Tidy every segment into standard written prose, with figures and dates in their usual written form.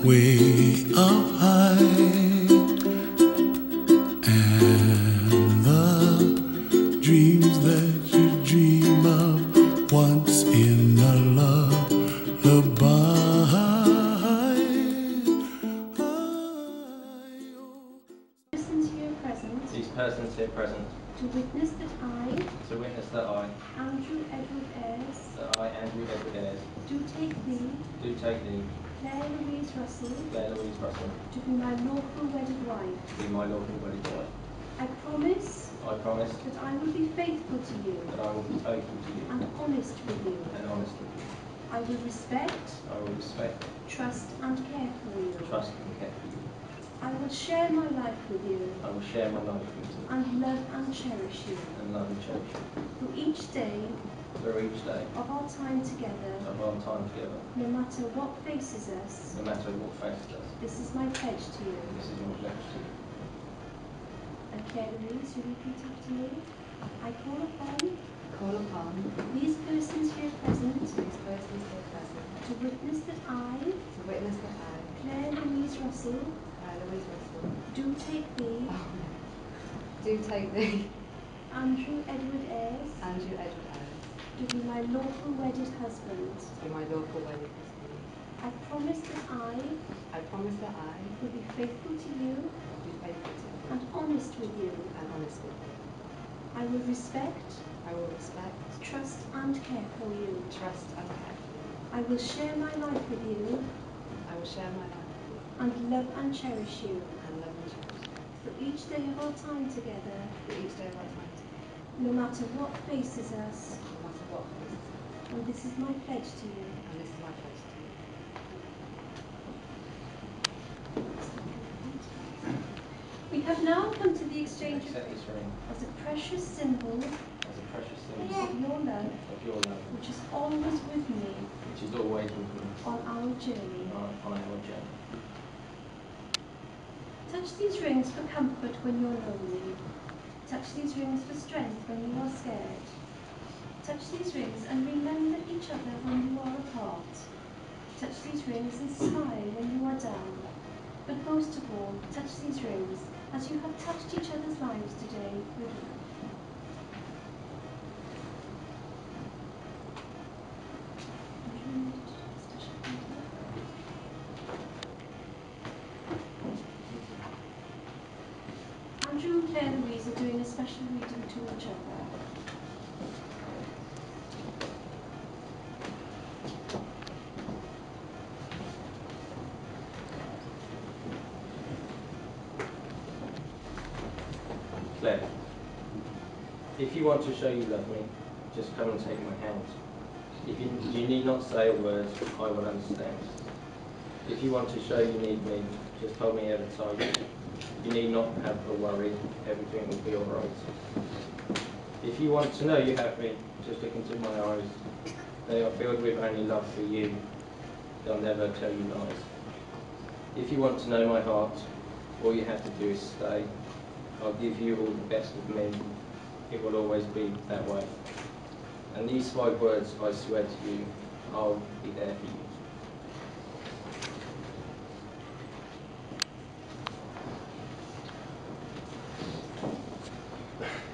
way up high, and the dreams that you dream of once in a lullaby. Persons here present. These persons here present. To witness that I, Andrew Edward Ayres, do take thee, Claire Louise Russell, to be my lawful wedded wife. I promise that I will be faithful to you, and honest with you. I will respect, trust and care for you. I will share my life with you, and love and cherish you. Through each day of our time together, no matter what faces us, this is my pledge to you. And Claire Louise, you repeat after me. I call upon these persons here present to witness that I, Claire Louise Russell, do take thee, Andrew Edward Ayres, to be my lawful wedded husband. I promise that I will be faithful to you, and honest with you. I will respect, trust and care for you. I will share my life with you, and love and cherish you. For each day of our time together, no matter what faces us, and this is my pledge to you. We have now come to the exchange of as a precious symbol of your love, which is always with me on our journey. Touch these rings for comfort when you're lonely. Touch these rings for strength when you are scared. Touch these rings and remember each other when you are apart. Touch these rings and smile when you are down. But most of all, touch these rings as you have touched each other's lives today with love. Andrew and Claire Louise are doing a special reading to each other. Claire, if you want to show you love me, just come and take my hand. You need not say a word, I will understand. If you want to show you need me, just hold me ever tight. You need not have a worry, everything will be alright. If you want to know you have me, just look into my eyes. They are filled with only love for you. They'll never tell you lies. If you want to know my heart, all you have to do is stay. I'll give you all the best of me. It will always be that way. And these 5 words, I swear to you, I'll be there for you.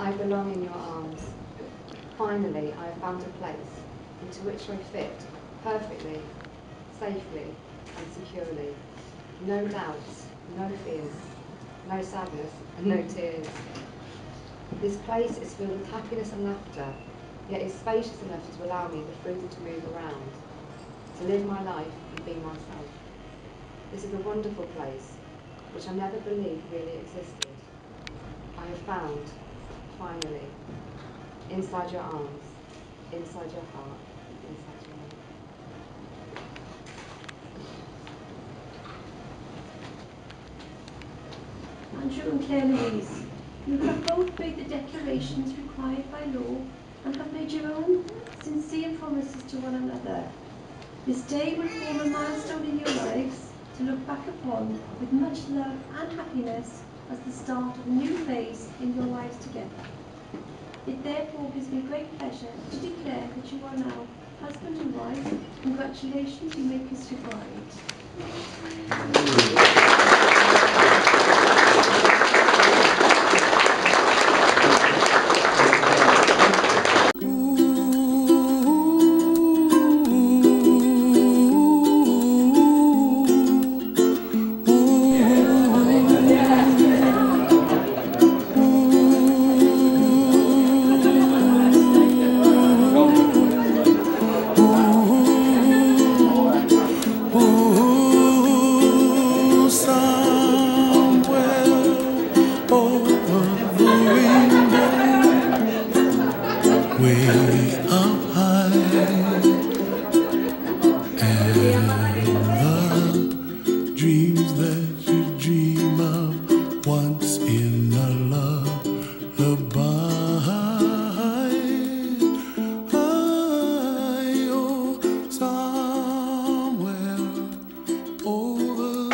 I belong in your arms. Finally, I have found a place into which I fit perfectly, safely and securely. No doubts, no fears, no sadness and no tears. This place is filled with happiness and laughter, yet is spacious enough to allow me the freedom to move around, to live my life and be myself. This is a wonderful place, which I never believed really existed. I have found, finally, inside your arms, inside your heart, inside your life. Andrew and Claire Louise, you have both made the declarations required by law and have made your own sincere promises to one another. This day will form a milestone in your lives to look back upon with much love and happiness as the start of a new phase in your lives together. It therefore gives me great pleasure to declare that you are now husband and wife. Congratulations, you may kiss your bride. dreams that you dream of once in a lullaby. Oh, somewhere over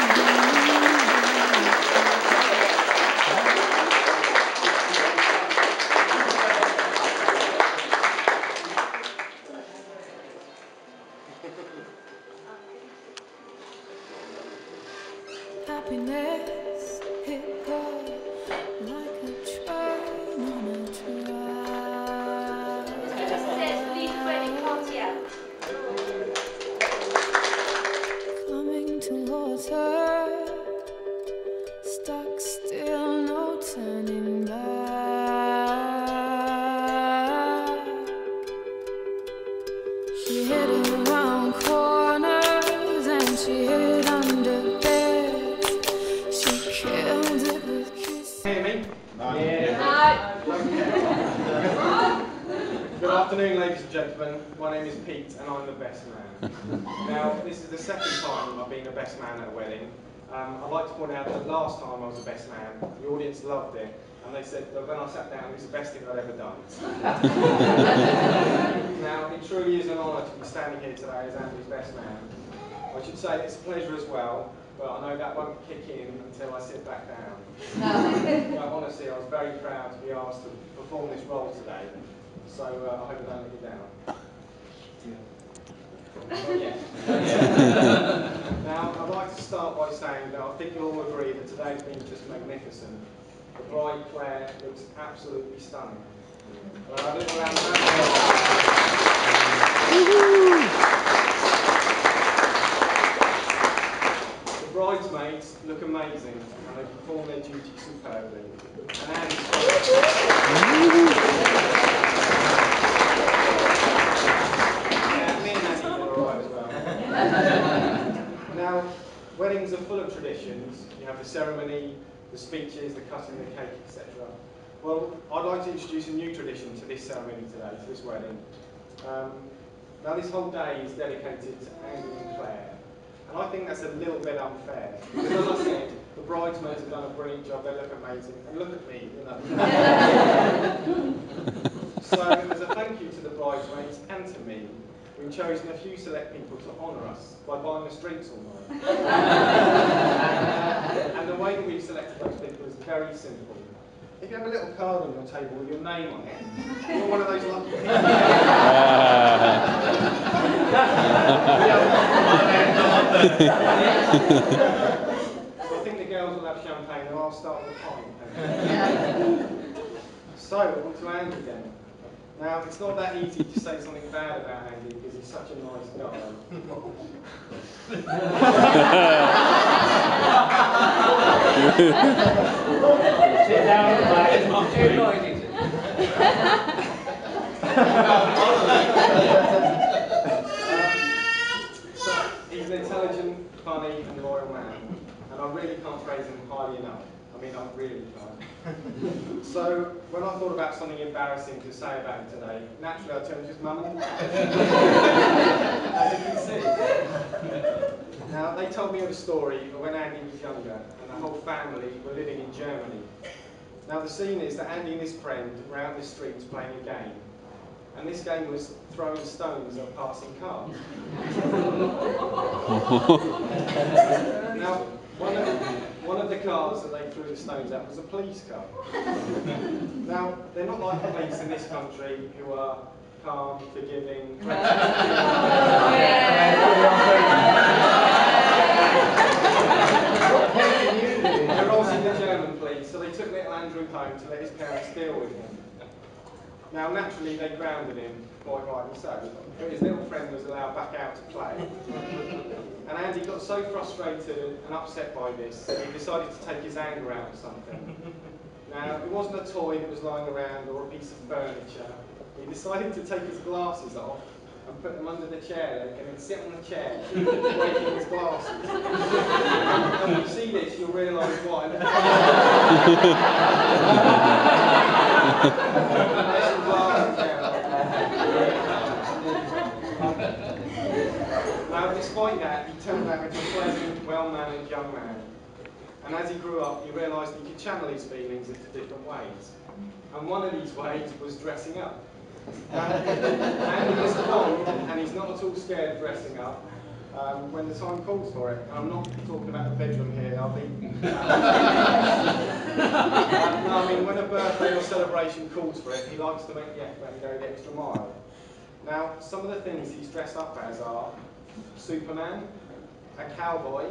happiness, it goes like a train on a track. Coming towards her, stuck still, no turning back. She hid around corners and she hid under beds. She killed it with kisses. Hear me? Yeah. Good afternoon, ladies and gentlemen. My name is Pete and I'm the best man. Now, this is the second time I've been the best man at a wedding. I'd like to point out that last time I was the best man, the audience loved it, and they said that when I sat down it was the best thing I'd ever done. Now, it truly is an honour to be standing here today as Andrew's best man. I should say it's a pleasure as well, but I know that won't kick in until I sit back down. But honestly, I was very proud to be asked to perform this role today, so I hope I don't let you down. Oh, yeah. Now, I'd like to start by saying that I think you'll all agree that today's been just magnificent. The bride, Claire, looks absolutely stunning. A little round of applause. The bridesmaids look amazing and they perform their duty superbly. And Andy's Now, weddings are full of traditions. You have the ceremony, the speeches, the cutting of the cake, etc. Well, I'd like to introduce a new tradition to this ceremony today, to this wedding. Now, this whole day is dedicated to Andy and Claire. And I think that's a little bit unfair. Because as I said, the bridesmaids have done a brilliant job, they look amazing. And look at me, you know. So, as a thank you to the bridesmaids and to me, we've chosen a few select people to honour us by buying us drinks all night. And the way that we've selected those people is very simple. If you have a little card on your table with your name on it, you're one of those lucky people. So I think the girls will have champagne and I'll start with a pint. So, on to Andy then. Now, it's not that easy to say something bad about Andy because he's such a nice guy. Sit down, it's not too noisy. He's an intelligent, funny and loyal man, and I really can't praise him highly enough. I mean, I really can't. So, when I thought about something embarrassing to say about him today, naturally I turned to his mum and dad. As you can see. Now, they told me of a story of when Andy was younger and the whole family were living in Germany. Now, the scene is that Andy and his friend were out in the streets playing a game. And this game was throwing stones at passing cars. Now, one of the cars that they threw the stones at was a police car. Now, they're not like the police in this country who are calm, forgiving. They're also the German police, so they took little Andrew home to let his parents deal with him. Now, naturally, they grounded him, quite rightly so, but his little friend was allowed back out to play. And Andy got so frustrated and upset by this that he decided to take his anger out on something. Now, it wasn't a toy that was lying around or a piece of furniture. He decided to take his glasses off and put them under the chair leg and then sit on the chair, breaking his glasses. And when you see this, you'll realise why. Now, despite despite that, he turned out into a pleasant, well-mannered young man. And as he grew up, he realised he could channel his feelings into different ways. And one of these ways was dressing up. Andy is blonde, and he's not at all scared of dressing up when the time calls for it. And I'm not talking about the bedroom here, I'll be... no, I mean, when a birthday or celebration calls for it, he likes to make the effort and go the extra mile. Now, some of the things he's dressed up as are Superman, a cowboy,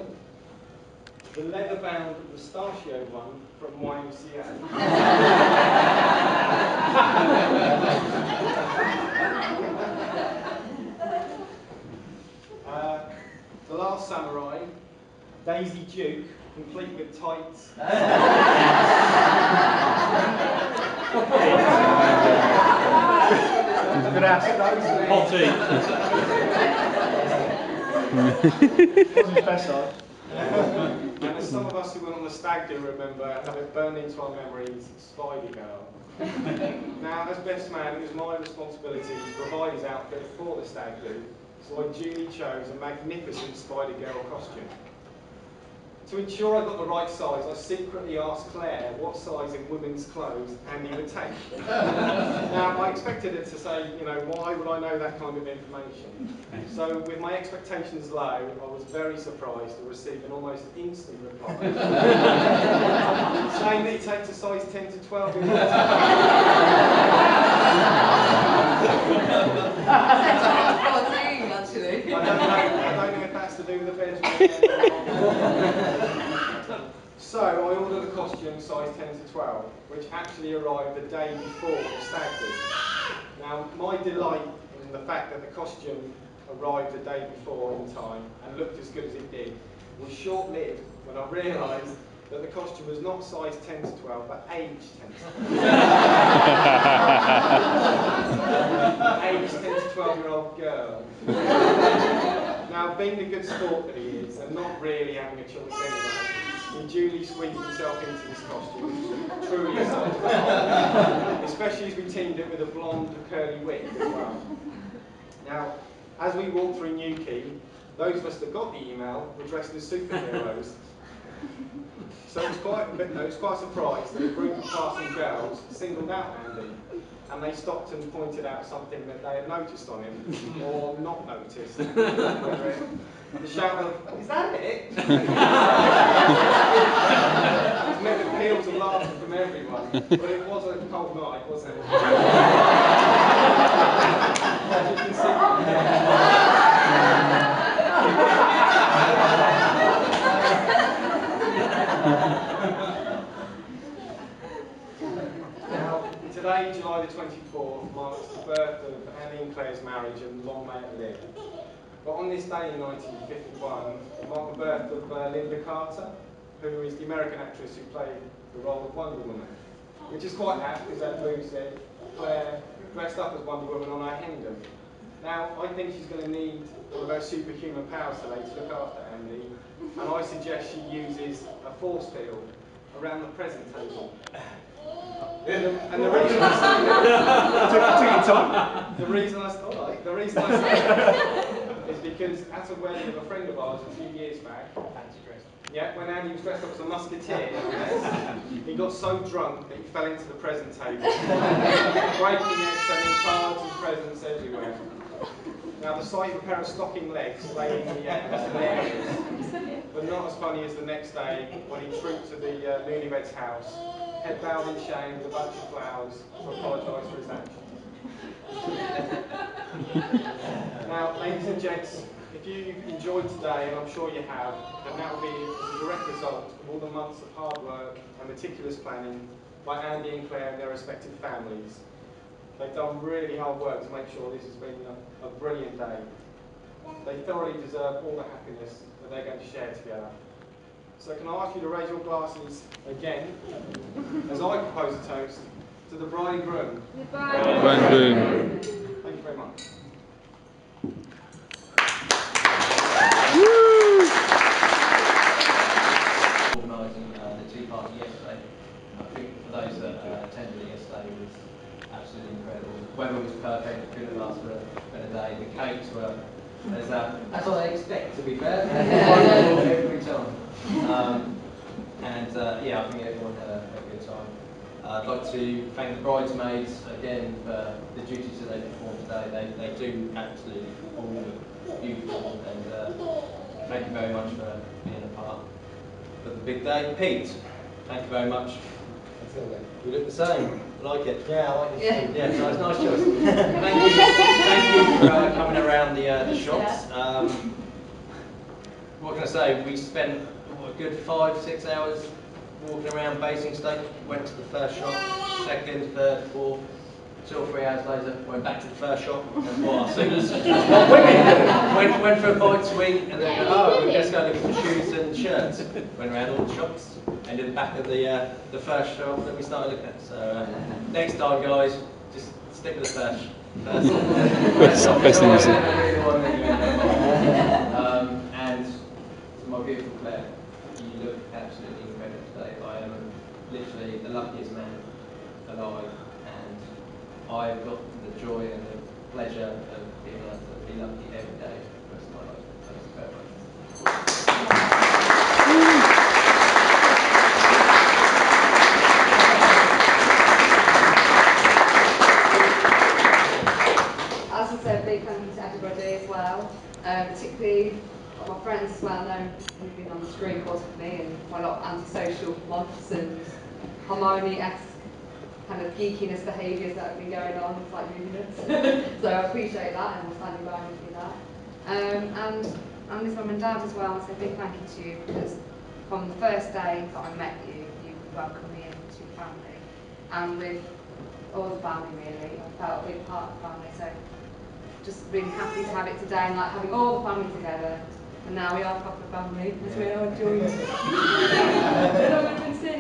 the leather-bound mustachio one from YMCA, the Last Samurai, Daisy Duke, complete with tights. Good ass. What's his best side? And as some of us who went on the stag do remember, have it burned into our memories, Spider Girl. Now, as best man, it was my responsibility to provide his outfit for the stag do, so I duly chose a magnificent Spider Girl costume. To ensure I got the right size, I secretly asked Claire what size in women's clothes Andy would take. Now, I expected her to say, you know, why would I know that kind of information? So, with my expectations low, I was very surprised to receive an almost instant reply saying that he takes a size 10 to 12 in women's I don't know if that's to do with the bedroom. So I ordered a costume size 10 to 12, which actually arrived the day before the stag do. Now, my delight in the fact that the costume arrived the day before in time and looked as good as it did was short-lived when I realised that the costume was not size 10 to 12, but age 10 to 12. Age 10 to 12-year-old girl. Now, being the good sport that he is, and not really having a choice anyway, he duly squeezed himself into this costume, which was truly a sight to behold, especially as we teamed it with a blonde curly wig as well. Now, as we walked through Newquay, those of us that got the email were dressed as superheroes. So it was quite a surprise that a group of passing girls singled out Andy, and they stopped and pointed out something that they had noticed on him, or not noticed. The shout of, "Is that it?" was met with peals of laughter from everyone, but it was a cold night, wasn't it? As you can see. Now, today, July the 24th, marks the birth of Annie and Claire's marriage, and long may it live. But on this day in 1951, it marked the birth of Linda Carter, who is the American actress who played the role of Wonder Woman. Which is quite apt, because as Boo said, Claire dressed up as Wonder Woman on her hen do. Now, I think she's going to need one of her superhuman powers today to look after Andy, and I suggest she uses a force field around the present table. And the reason I say is because at a wedding of a friend of ours a few years back, yeah, when Andy was dressed up as a musketeer, he got so drunk that he fell into the present table, breaking it, sending cards and presents everywhere. Now, the sight of a pair of stocking legs flailing in the air was hilarious, but not as funny as the next day when he trooped to the newlywed's house, head bowed in shame with a bunch of flowers to apologise for his actions. Now, ladies and gents, if you enjoyed today, and I'm sure you have, then that will be a direct result of all the months of hard work and meticulous planning by Andy and Claire and their respective families. They've done really hard work to make sure this has been a brilliant day. They thoroughly deserve all the happiness that they're going to share together. So can I ask you to raise your glasses again, as I propose a toast to the bride and groom. Bride and groom. Thank you very much. Organising the tea party yesterday. I think for those that attended it yesterday, it was absolutely incredible. The weather was perfect, couldn't last for a day. The cakes were That's what I expect, to be fair. Every time. Yeah, I think everyone had a good time. I'd like to thank the bridesmaids again for the duties that they performed today. They do absolutely all beautiful, and thank you very much for being a part of the big day. Pete, thank you very much. You look the same. I like it. Yeah, I like it. Yeah, so it's a nice choice. Thank you for coming around the shops. What can I say? We spent a good 5-6 hours walking around Basingstoke. Went to the first shop, second, third, fourth. 2 or 3 hours later, went back to the first shop. And what I see was what women do. Went for a bite to eat, and then let's go looking for shoes and shirts. Went around all the shops, ended at the back of the first shop that we started looking at. So next time, guys, just stick with the first. Best thing to see. And to my beautiful Claire, you look absolutely incredible today. I am literally the luckiest man alive, and I've got the joy and the pleasure of being able to be lucky every day for the rest of my life. So thank you very much. As I said, big thank you to everybody as well, particularly my friends as well know who've been on the screen course with me, and my lot of antisocial months and Hermione-esque kind of geekiness behaviours that have been going on, like moodiness. So I appreciate that, and I'm standing by me through that. And Miss Mum and Dad as well, so a big thank you to you, because from the first day that I met you, you welcomed me into your family, and with all the family really, I felt a big part of the family. So just really happy to have it today, and like having all the family together. And now we are proper family, as we are joined. We're not going to sit.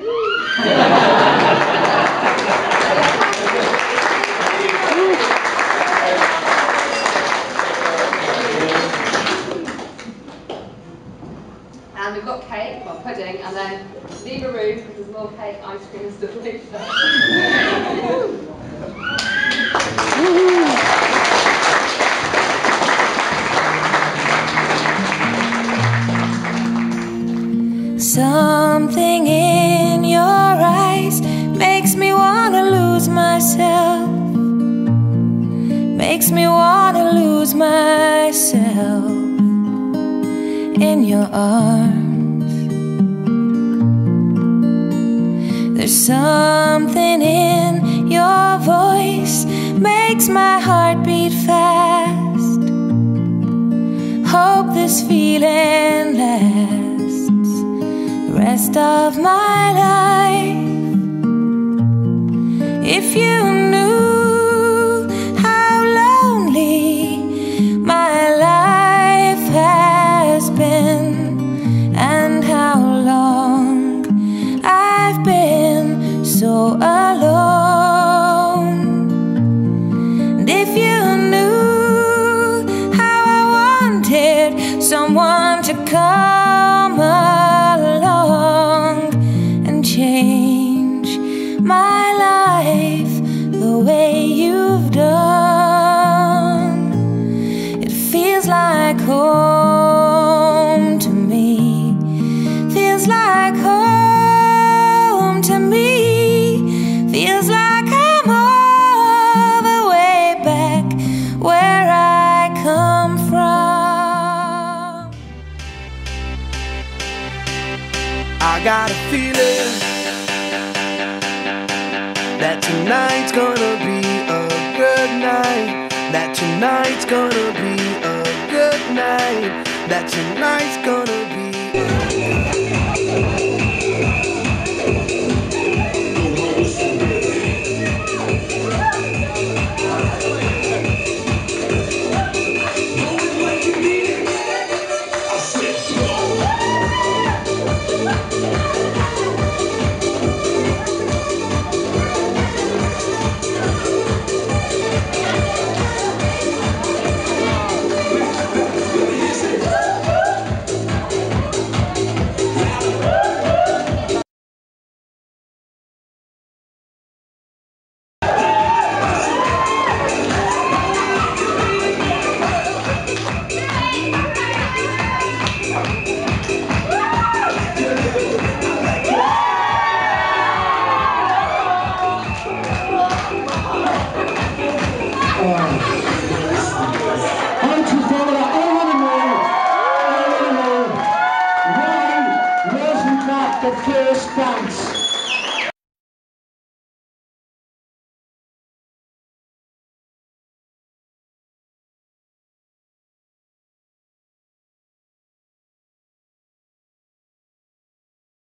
And we've got cake, well, pudding, and then leave a room because there's more cake, ice cream, and stuff later. Something in your eyes makes me wanna lose myself. Makes me wanna lose myself in your arms. There's something in your voice makes my heart beat fast. Hope this feeling lasts the rest of my life. If you knew how lonely my life has been, and how long I've been so alone, and if you knew how I wanted someone to come along and change my life the way you've done. It feels like home to me. Feels like home to me. Feels like I'm all the way back where I come from. I got a feeling that tonight's gonna be a good night. That tonight's gonna be a good night. That tonight's gonna be 4.